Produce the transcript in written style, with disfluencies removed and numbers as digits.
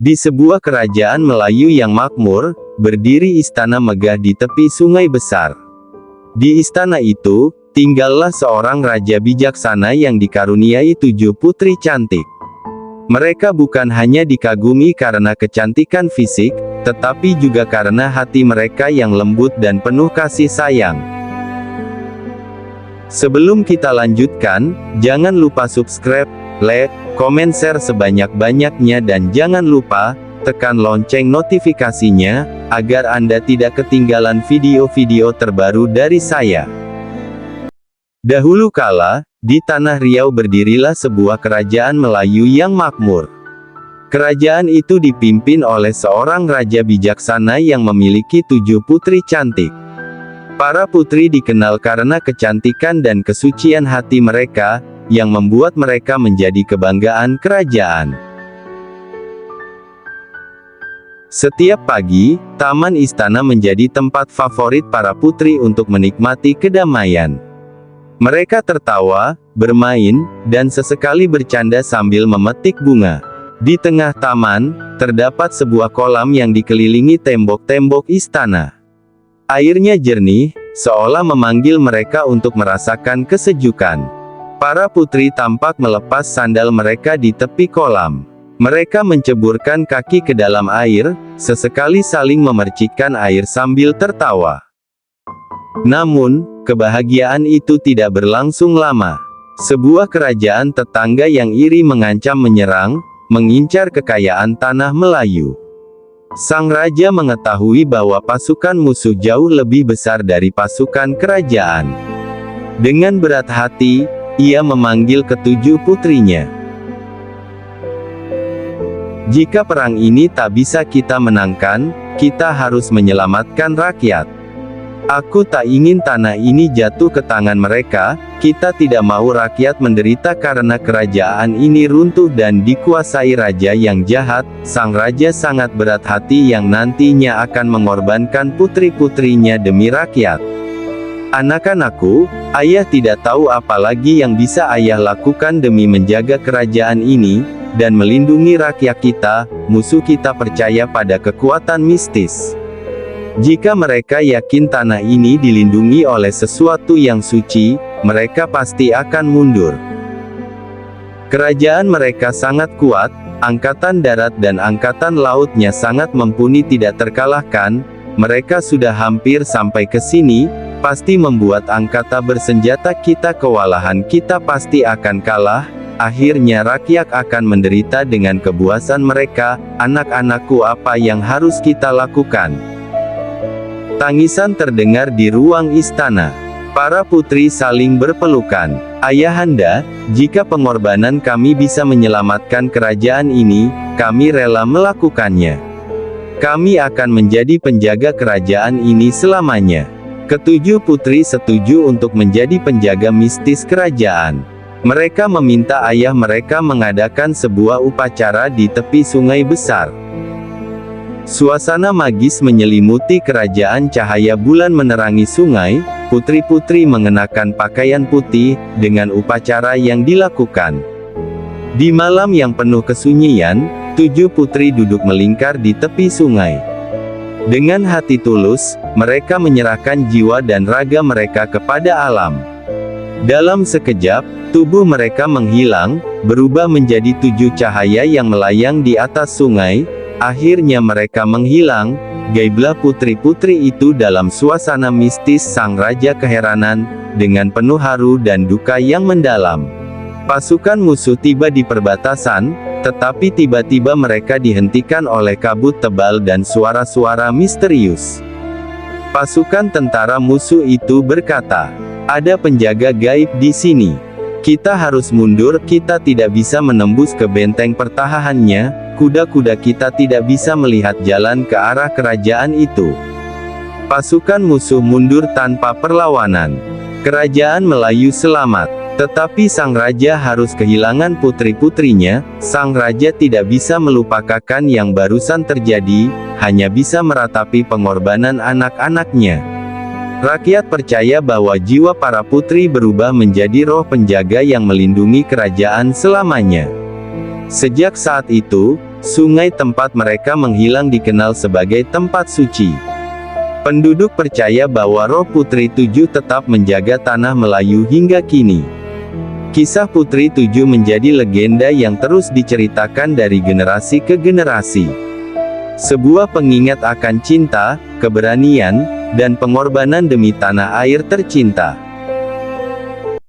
Di sebuah kerajaan Melayu yang makmur, berdiri istana megah di tepi sungai besar. Di istana itu, tinggallah seorang raja bijaksana yang dikaruniai 7 putri cantik. Mereka bukan hanya dikagumi karena kecantikan fisik, tetapi juga karena hati mereka yang lembut dan penuh kasih sayang. Sebelum kita lanjutkan, jangan lupa subscribe, like, komen, share sebanyak-banyaknya dan jangan lupa tekan lonceng notifikasinya, agar Anda tidak ketinggalan video-video terbaru dari saya. Dahulu kala, di Tanah Riau berdirilah sebuah kerajaan Melayu yang makmur. Kerajaan itu dipimpin oleh seorang raja bijaksana yang memiliki 7 putri cantik. Para putri dikenal karena kecantikan dan kesucian hati mereka, yang membuat mereka menjadi kebanggaan kerajaan. Setiap pagi, taman istana menjadi tempat favorit para putri untuk menikmati kedamaian. Mereka tertawa, bermain, dan sesekali bercanda sambil memetik bunga. Di tengah taman, terdapat sebuah kolam yang dikelilingi tembok-tembok istana. Airnya jernih, seolah memanggil mereka untuk merasakan kesejukan. Para putri tampak melepas sandal mereka di tepi kolam. Mereka menceburkan kaki ke dalam air, sesekali saling memercikkan air sambil tertawa. Namun, kebahagiaan itu tidak berlangsung lama. Sebuah kerajaan tetangga yang iri mengancam menyerang, mengincar kekayaan tanah Melayu. Sang raja mengetahui bahwa pasukan musuh jauh lebih besar dari pasukan kerajaan. Dengan berat hati, ia memanggil ke-7 putrinya. Jika perang ini tak bisa kita menangkan, kita harus menyelamatkan rakyat. Aku tak ingin tanah ini jatuh ke tangan mereka, kita tidak mau rakyat menderita karena kerajaan ini runtuh dan dikuasai raja yang jahat. Sang raja sangat berat hati yang nantinya akan mengorbankan putri-putrinya demi rakyat. Anak-anakku, ayah tidak tahu apa lagi yang bisa ayah lakukan demi menjaga kerajaan ini, dan melindungi rakyat kita. Musuh kita percaya pada kekuatan mistis. Jika mereka yakin tanah ini dilindungi oleh sesuatu yang suci, mereka pasti akan mundur. Kerajaan mereka sangat kuat, angkatan darat dan angkatan lautnya sangat mumpuni tidak terkalahkan. Mereka sudah hampir sampai ke sini, pasti membuat angkatan bersenjata kita kewalahan, kita pasti akan kalah. Akhirnya rakyat akan menderita dengan kebuasan mereka. Anak-anakku, apa yang harus kita lakukan? Tangisan terdengar di ruang istana. Para putri saling berpelukan. Ayahanda, jika pengorbanan kami bisa menyelamatkan kerajaan ini, kami rela melakukannya. Kami akan menjadi penjaga kerajaan ini selamanya. Ke-7 putri setuju untuk menjadi penjaga mistis kerajaan. Mereka meminta ayah mereka mengadakan sebuah upacara di tepi sungai besar. Suasana magis menyelimuti kerajaan, cahaya bulan menerangi sungai, putri-putri mengenakan pakaian putih, dengan upacara yang dilakukan. Di malam yang penuh kesunyian, 7 putri duduk melingkar di tepi sungai. Dengan hati tulus, mereka menyerahkan jiwa dan raga mereka kepada alam. Dalam sekejap, tubuh mereka menghilang, berubah menjadi 7 cahaya yang melayang di atas sungai. Akhirnya mereka menghilang, gaiblah putri-putri itu dalam suasana mistis. Sang raja keheranan, dengan penuh haru dan duka yang mendalam. Pasukan musuh tiba di perbatasan, tetapi tiba-tiba mereka dihentikan oleh kabut tebal dan suara-suara misterius. Pasukan tentara musuh itu berkata, "Ada penjaga gaib di sini. Kita harus mundur, kita tidak bisa menembus ke benteng pertahanannya. Kuda-kuda kita tidak bisa melihat jalan ke arah kerajaan itu." Pasukan musuh mundur tanpa perlawanan. Kerajaan Melayu selamat. Tetapi sang raja harus kehilangan putri-putrinya. Sang raja tidak bisa melupakan yang barusan terjadi, hanya bisa meratapi pengorbanan anak-anaknya. Rakyat percaya bahwa jiwa para putri berubah menjadi roh penjaga yang melindungi kerajaan selamanya. Sejak saat itu, Sungai tempat mereka menghilang dikenal sebagai tempat suci. Penduduk percaya bahwa roh Putri Tujuh tetap menjaga tanah Melayu hingga kini. Kisah Putri Tujuh menjadi legenda yang terus diceritakan dari generasi ke generasi. Sebuah pengingat akan cinta, keberanian, dan pengorbanan demi tanah air tercinta.